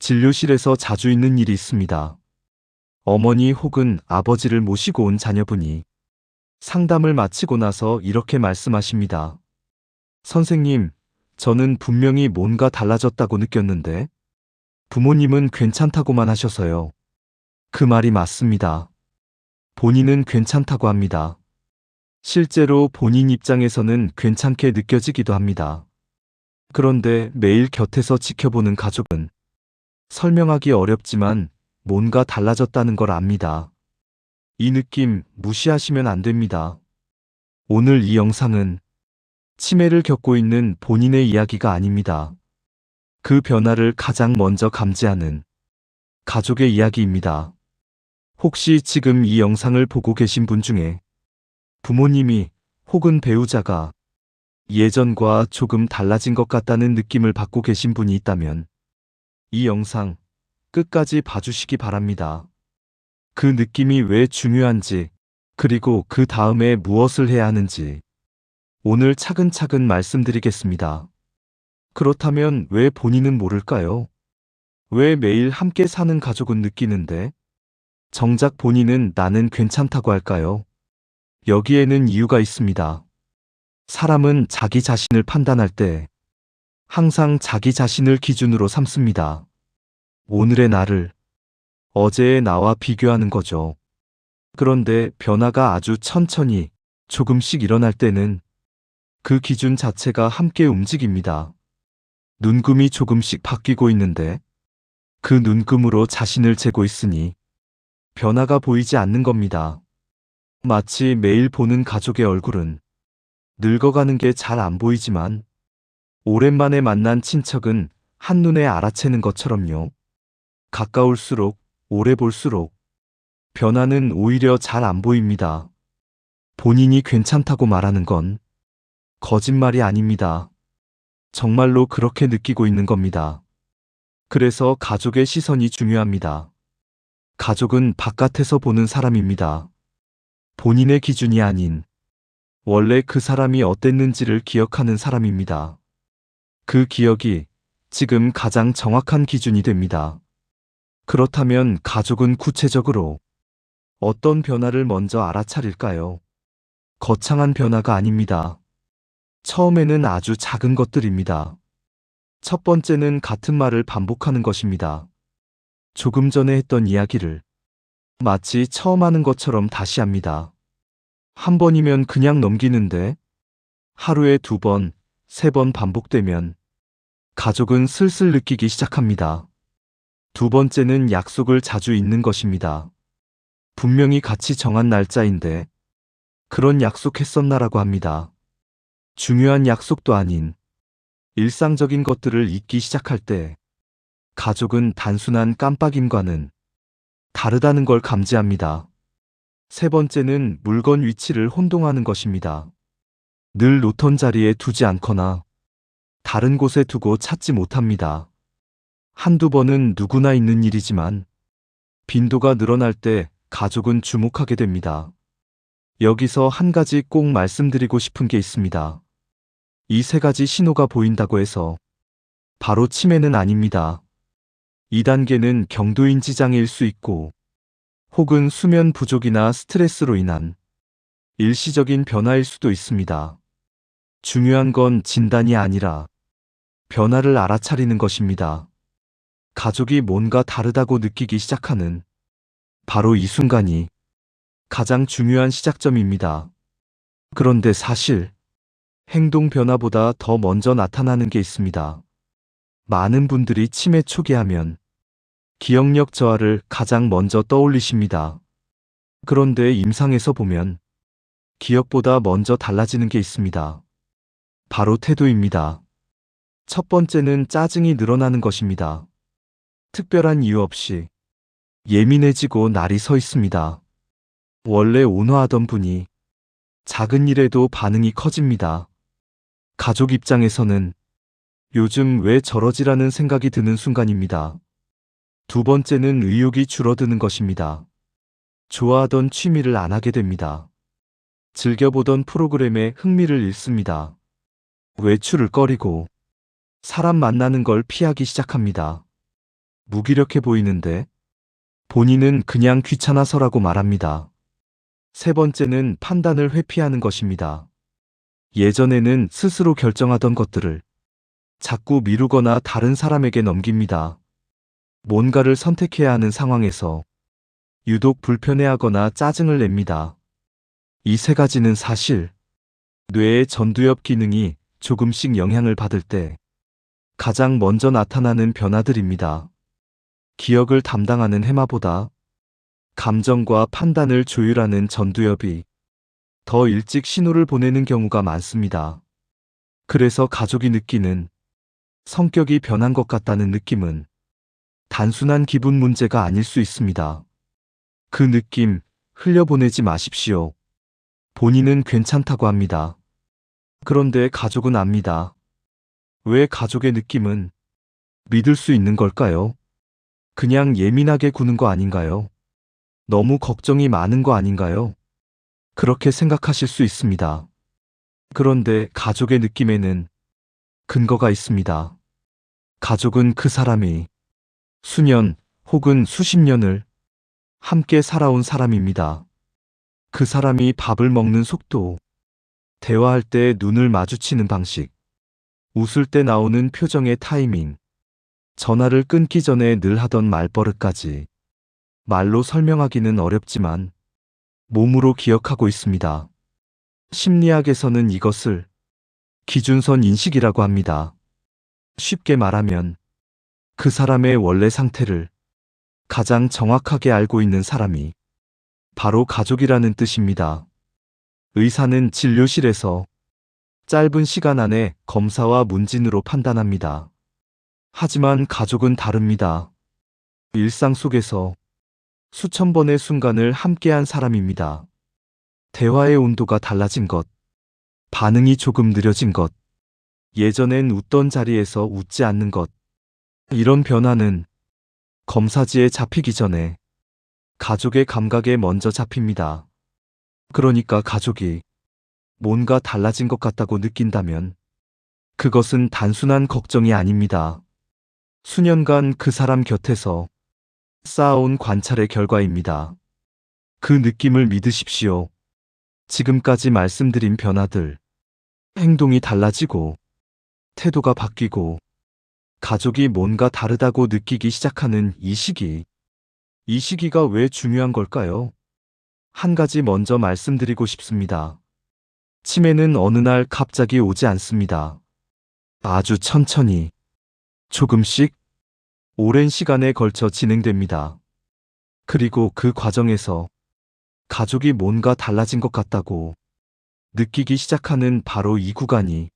진료실에서 자주 있는 일이 있습니다. 어머니 혹은 아버지를 모시고 온 자녀분이 상담을 마치고 나서 이렇게 말씀하십니다. 선생님, 저는 분명히 뭔가 달라졌다고 느꼈는데 부모님은 괜찮다고만 하셔서요. 그 말이 맞습니다. 본인은 괜찮다고 합니다. 실제로 본인 입장에서는 괜찮게 느껴지기도 합니다. 그런데 매일 곁에서 지켜보는 가족은 설명하기 어렵지만 뭔가 달라졌다는 걸 압니다. 이 느낌 무시하시면 안 됩니다. 오늘 이 영상은 치매를 겪고 있는 본인의 이야기가 아닙니다. 그 변화를 가장 먼저 감지하는 가족의 이야기입니다. 혹시 지금 이 영상을 보고 계신 분 중에 부모님이 혹은 배우자가 예전과 조금 달라진 것 같다는 느낌을 받고 계신 분이 있다면 이 영상 끝까지 봐주시기 바랍니다. 그 느낌이 왜 중요한지, 그리고 그 다음에 무엇을 해야 하는지 오늘 차근차근 말씀드리겠습니다. 그렇다면 왜 본인은 모를까요? 왜 매일 함께 사는 가족은 느끼는데 정작 본인은 나는 괜찮다고 할까요? 여기에는 이유가 있습니다. 사람은 자기 자신을 판단할 때 항상 자기 자신을 기준으로 삼습니다. 오늘의 나를 어제의 나와 비교하는 거죠. 그런데 변화가 아주 천천히 조금씩 일어날 때는 그 기준 자체가 함께 움직입니다. 눈금이 조금씩 바뀌고 있는데 그 눈금으로 자신을 재고 있으니 변화가 보이지 않는 겁니다. 마치 매일 보는 가족의 얼굴은 늙어가는 게 잘 안 보이지만 오랜만에 만난 친척은 한눈에 알아채는 것처럼요. 가까울수록 오래 볼수록 변화는 오히려 잘 안 보입니다. 본인이 괜찮다고 말하는 건 거짓말이 아닙니다. 정말로 그렇게 느끼고 있는 겁니다. 그래서 가족의 시선이 중요합니다. 가족은 바깥에서 보는 사람입니다. 본인의 기준이 아닌 원래 그 사람이 어땠는지를 기억하는 사람입니다. 그 기억이 지금 가장 정확한 기준이 됩니다. 그렇다면 가족은 구체적으로 어떤 변화를 먼저 알아차릴까요? 거창한 변화가 아닙니다. 처음에는 아주 작은 것들입니다. 첫 번째는 같은 말을 반복하는 것입니다. 조금 전에 했던 이야기를 마치 처음 하는 것처럼 다시 합니다. 한 번이면 그냥 넘기는데 하루에 2번, 3번 반복되면 가족은 슬슬 느끼기 시작합니다. 두 번째는 약속을 자주 잊는 것입니다. 분명히 같이 정한 날짜인데 그런 약속했었나라고 합니다. 중요한 약속도 아닌 일상적인 것들을 잊기 시작할 때 가족은 단순한 깜빡임과는 다르다는 걸 감지합니다. 세 번째는 물건 위치를 혼동하는 것입니다. 늘 놓던 자리에 두지 않거나 다른 곳에 두고 찾지 못합니다. 한두 번은 누구나 있는 일이지만 빈도가 늘어날 때 가족은 주목하게 됩니다. 여기서 한 가지 꼭 말씀드리고 싶은 게 있습니다. 이 3가지 신호가 보인다고 해서 바로 치매는 아닙니다. 2단계는 경도인지 장애일 수 있고 혹은 수면 부족이나 스트레스로 인한 일시적인 변화일 수도 있습니다. 중요한 건 진단이 아니라 변화를 알아차리는 것입니다. 가족이 뭔가 다르다고 느끼기 시작하는 바로 이 순간이 가장 중요한 시작점입니다. 그런데 사실 행동 변화보다 더 먼저 나타나는 게 있습니다. 많은 분들이 치매 초기 하면 기억력 저하를 가장 먼저 떠올리십니다. 그런데 임상에서 보면 기억보다 먼저 달라지는 게 있습니다. 바로 태도입니다. 첫 번째는 짜증이 늘어나는 것입니다. 특별한 이유 없이 예민해지고 날이 서 있습니다. 원래 온화하던 분이 작은 일에도 반응이 커집니다. 가족 입장에서는 요즘 왜 저러지라는 생각이 드는 순간입니다. 두 번째는 의욕이 줄어드는 것입니다. 좋아하던 취미를 안 하게 됩니다. 즐겨보던 프로그램에 흥미를 잃습니다. 외출을 꺼리고 사람 만나는 걸 피하기 시작합니다. 무기력해 보이는데 본인은 그냥 귀찮아서라고 말합니다. 세 번째는 판단을 회피하는 것입니다. 예전에는 스스로 결정하던 것들을 자꾸 미루거나 다른 사람에게 넘깁니다. 뭔가를 선택해야 하는 상황에서 유독 불편해하거나 짜증을 냅니다. 이 세 가지는 사실 뇌의 전두엽 기능이 조금씩 영향을 받을 때 가장 먼저 나타나는 변화들입니다. 기억을 담당하는 해마보다 감정과 판단을 조율하는 전두엽이 더 일찍 신호를 보내는 경우가 많습니다. 그래서 가족이 느끼는 성격이 변한 것 같다는 느낌은 단순한 기분 문제가 아닐 수 있습니다. 그 느낌 흘려보내지 마십시오. 본인은 괜찮다고 합니다. 그런데 가족은 압니다. 왜 가족의 느낌은 믿을 수 있는 걸까요? 그냥 예민하게 구는 거 아닌가요? 너무 걱정이 많은 거 아닌가요? 그렇게 생각하실 수 있습니다. 그런데 가족의 느낌에는 근거가 있습니다. 가족은 그 사람이 수년 혹은 수십 년을 함께 살아온 사람입니다. 그 사람이 밥을 먹는 속도, 대화할 때 눈을 마주치는 방식, 웃을 때 나오는 표정의 타이밍, 전화를 끊기 전에 늘 하던 말버릇까지 말로 설명하기는 어렵지만 몸으로 기억하고 있습니다. 심리학에서는 이것을 기준선 인식이라고 합니다. 쉽게 말하면 그 사람의 원래 상태를 가장 정확하게 알고 있는 사람이 바로 가족이라는 뜻입니다. 의사는 진료실에서 짧은 시간 안에 검사와 문진으로 판단합니다. 하지만 가족은 다릅니다. 일상 속에서 수천 번의 순간을 함께한 사람입니다. 대화의 온도가 달라진 것, 반응이 조금 느려진 것, 예전엔 웃던 자리에서 웃지 않는 것, 이런 변화는 검사지에 잡히기 전에 가족의 감각에 먼저 잡힙니다. 그러니까 가족이 뭔가 달라진 것 같다고 느낀다면 그것은 단순한 걱정이 아닙니다. 수년간 그 사람 곁에서 쌓아온 관찰의 결과입니다. 그 느낌을 믿으십시오. 지금까지 말씀드린 변화들, 행동이 달라지고 태도가 바뀌고 가족이 뭔가 다르다고 느끼기 시작하는 이 시기가 왜 중요한 걸까요? 한 가지 먼저 말씀드리고 싶습니다. 치매는 어느 날 갑자기 오지 않습니다. 아주 천천히, 조금씩, 오랜 시간에 걸쳐 진행됩니다. 그리고 그 과정에서 가족이 뭔가 달라진 것 같다고 느끼기 시작하는 바로 이 구간이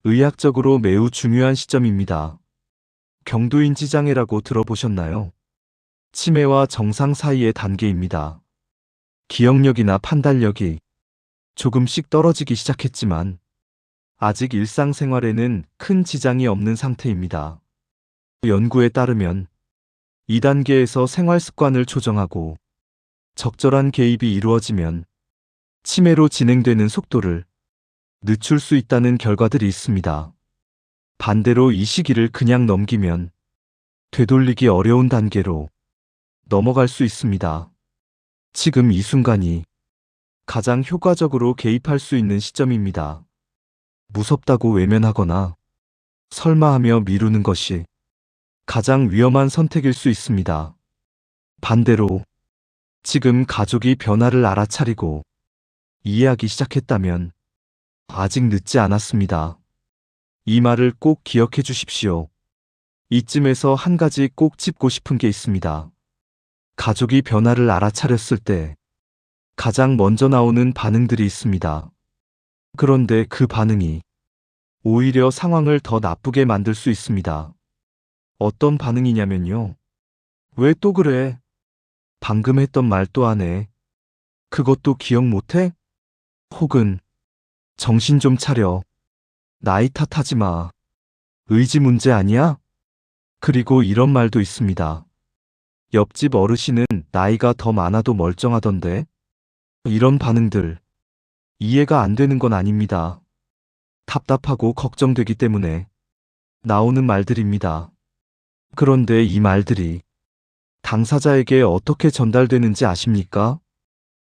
의학적으로 매우 중요한 시점입니다. 경도인지 장애라고 들어보셨나요? 치매와 정상 사이의 단계입니다. 기억력이나 판단력이 조금씩 떨어지기 시작했지만 아직 일상생활에는 큰 지장이 없는 상태입니다. 연구에 따르면 2단계에서 생활 습관을 조정하고 적절한 개입이 이루어지면 치매로 진행되는 속도를 늦출 수 있다는 결과들이 있습니다. 반대로 이 시기를 그냥 넘기면 되돌리기 어려운 단계로 넘어갈 수 있습니다. 지금 이 순간이 가장 효과적으로 개입할 수 있는 시점입니다. 무섭다고 외면하거나 설마하며 미루는 것이 가장 위험한 선택일 수 있습니다. 반대로 지금 가족이 변화를 알아차리고 이해하기 시작했다면 아직 늦지 않았습니다. 이 말을 꼭 기억해 주십시오. 이쯤에서 한 가지 꼭 짚고 싶은 게 있습니다. 가족이 변화를 알아차렸을 때 가장 먼저 나오는 반응들이 있습니다. 그런데 그 반응이 오히려 상황을 더 나쁘게 만들 수 있습니다. 어떤 반응이냐면요. 왜 또 그래? 방금 했던 말 또 안 해? 그것도 기억 못 해? 혹은 정신 좀 차려. 나이 탓하지 마. 의지 문제 아니야? 그리고 이런 말도 있습니다. 옆집 어르신은 나이가 더 많아도 멀쩡하던데? 이런 반응들 이해가 안 되는 건 아닙니다. 답답하고 걱정되기 때문에 나오는 말들입니다. 그런데 이 말들이 당사자에게 어떻게 전달되는지 아십니까?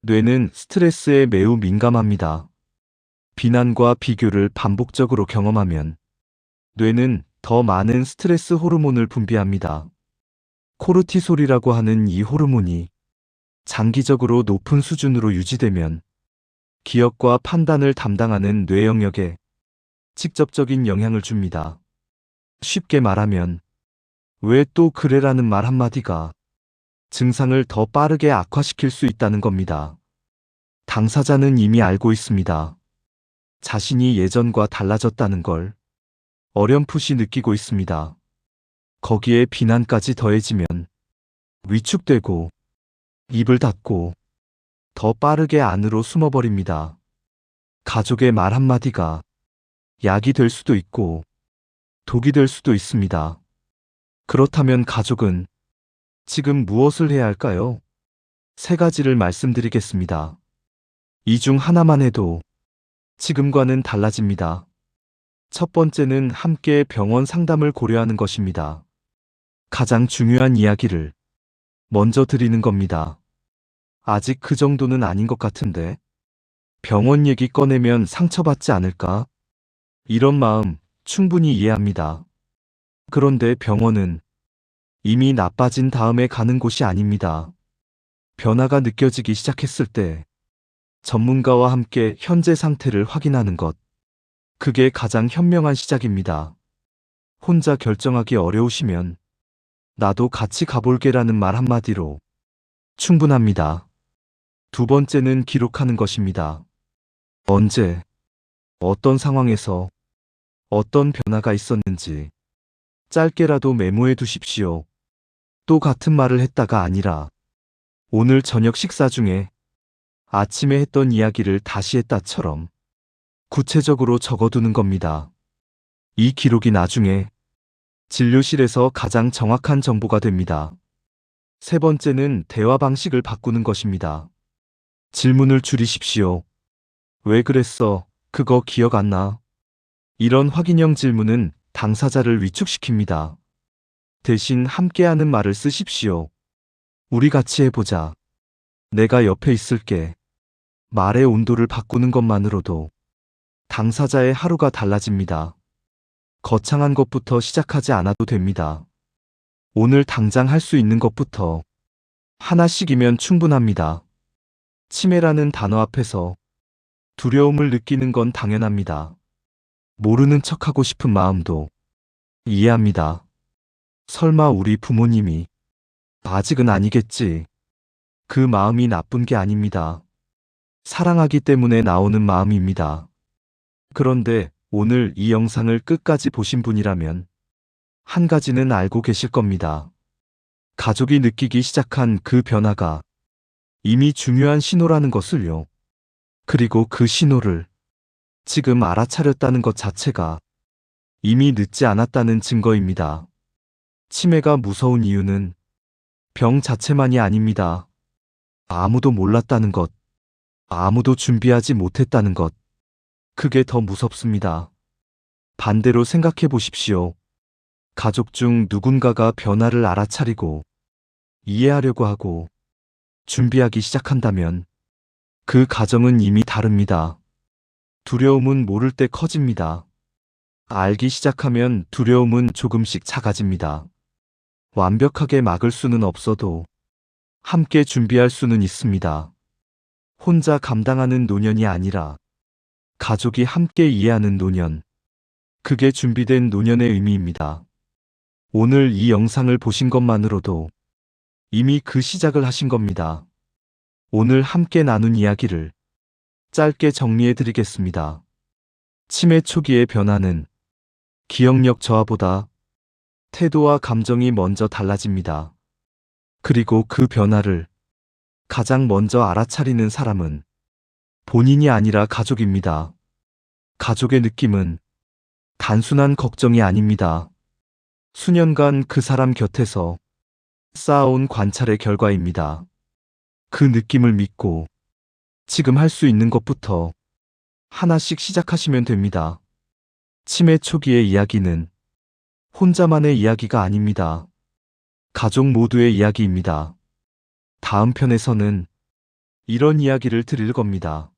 뇌는 스트레스에 매우 민감합니다. 비난과 비교를 반복적으로 경험하면 뇌는 더 많은 스트레스 호르몬을 분비합니다. 코르티솔이라고 하는 이 호르몬이 장기적으로 높은 수준으로 유지되면 기억과 판단을 담당하는 뇌 영역에 직접적인 영향을 줍니다. 쉽게 말하면 왜 또 그래라는 말 한마디가 증상을 더 빠르게 악화시킬 수 있다는 겁니다. 당사자는 이미 알고 있습니다. 자신이 예전과 달라졌다는 걸 어렴풋이 느끼고 있습니다. 거기에 비난까지 더해지면 위축되고 입을 닫고 더 빠르게 안으로 숨어버립니다. 가족의 말 한마디가 약이 될 수도 있고 독이 될 수도 있습니다. 그렇다면 가족은 지금 무엇을 해야 할까요? 세 가지를 말씀드리겠습니다. 이 중 하나만 해도 지금과는 달라집니다. 첫 번째는 함께 병원 상담을 고려하는 것입니다. 가장 중요한 이야기를 먼저 드리는 겁니다. 아직 그 정도는 아닌 것 같은데 병원 얘기 꺼내면 상처받지 않을까? 이런 마음 충분히 이해합니다. 그런데 병원은 이미 나빠진 다음에 가는 곳이 아닙니다. 변화가 느껴지기 시작했을 때 전문가와 함께 현재 상태를 확인하는 것. 그게 가장 현명한 시작입니다. 혼자 결정하기 어려우시면 나도 같이 가볼게라는 말 한마디로 충분합니다. 두 번째는 기록하는 것입니다. 언제, 어떤 상황에서 어떤 변화가 있었는지 짧게라도 메모해 두십시오. 또 같은 말을 했다가 아니라 오늘 저녁 식사 중에 아침에 했던 이야기를 다시 했다처럼 구체적으로 적어두는 겁니다. 이 기록이 나중에 진료실에서 가장 정확한 정보가 됩니다. 세 번째는 대화 방식을 바꾸는 것입니다. 질문을 줄이십시오. 왜 그랬어? 그거 기억 안 나? 이런 확인형 질문은 당사자를 위축시킵니다. 대신 함께하는 말을 쓰십시오. 우리 같이 해보자. 내가 옆에 있을게. 말의 온도를 바꾸는 것만으로도 당사자의 하루가 달라집니다. 거창한 것부터 시작하지 않아도 됩니다. 오늘 당장 할 수 있는 것부터 하나씩이면 충분합니다. 치매라는 단어 앞에서 두려움을 느끼는 건 당연합니다. 모르는 척하고 싶은 마음도 이해합니다. 설마 우리 부모님이 아직은 아니겠지. 그 마음이 나쁜 게 아닙니다. 사랑하기 때문에 나오는 마음입니다. 그런데 오늘 이 영상을 끝까지 보신 분이라면 한 가지는 알고 계실 겁니다. 가족이 느끼기 시작한 그 변화가 이미 중요한 신호라는 것을요. 그리고 그 신호를 지금 알아차렸다는 것 자체가 이미 늦지 않았다는 증거입니다. 치매가 무서운 이유는 병 자체만이 아닙니다. 아무도 몰랐다는 것, 아무도 준비하지 못했다는 것, 그게 더 무섭습니다. 반대로 생각해 보십시오. 가족 중 누군가가 변화를 알아차리고 이해하려고 하고 준비하기 시작한다면 그 가정은 이미 다릅니다. 두려움은 모를 때 커집니다. 알기 시작하면 두려움은 조금씩 작아집니다. 완벽하게 막을 수는 없어도 함께 준비할 수는 있습니다. 혼자 감당하는 노년이 아니라 가족이 함께 이해하는 노년. 그게 준비된 노년의 의미입니다. 오늘 이 영상을 보신 것만으로도 이미 그 시작을 하신 겁니다. 오늘 함께 나눈 이야기를 짧게 정리해 드리겠습니다. 치매 초기의 변화는 기억력 저하보다 태도와 감정이 먼저 달라집니다. 그리고 그 변화를 가장 먼저 알아차리는 사람은 본인이 아니라 가족입니다. 가족의 느낌은 단순한 걱정이 아닙니다. 수년간 그 사람 곁에서 쌓아온 관찰의 결과입니다. 그 느낌을 믿고 지금 할 수 있는 것부터 하나씩 시작하시면 됩니다. 치매 초기의 이야기는 혼자만의 이야기가 아닙니다. 가족 모두의 이야기입니다. 다음 편에서는 이런 이야기를 드릴 겁니다.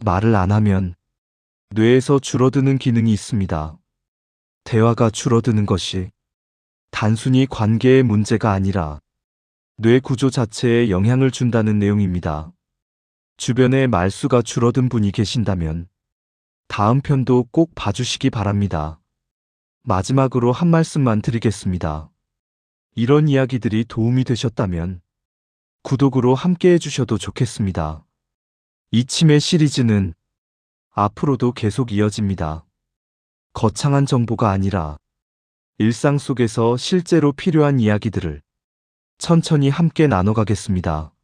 말을 안 하면 뇌에서 줄어드는 기능이 있습니다. 대화가 줄어드는 것이 단순히 관계의 문제가 아니라 뇌 구조 자체에 영향을 준다는 내용입니다. 주변에 말수가 줄어든 분이 계신다면 다음 편도 꼭 봐주시기 바랍니다. 마지막으로 한 말씀만 드리겠습니다. 이런 이야기들이 도움이 되셨다면 구독으로 함께 해주셔도 좋겠습니다. 이 치매 시리즈는 앞으로도 계속 이어집니다. 거창한 정보가 아니라 일상 속에서 실제로 필요한 이야기들을 천천히 함께 나눠가겠습니다.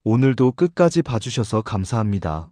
오늘도 끝까지 봐주셔서 감사합니다.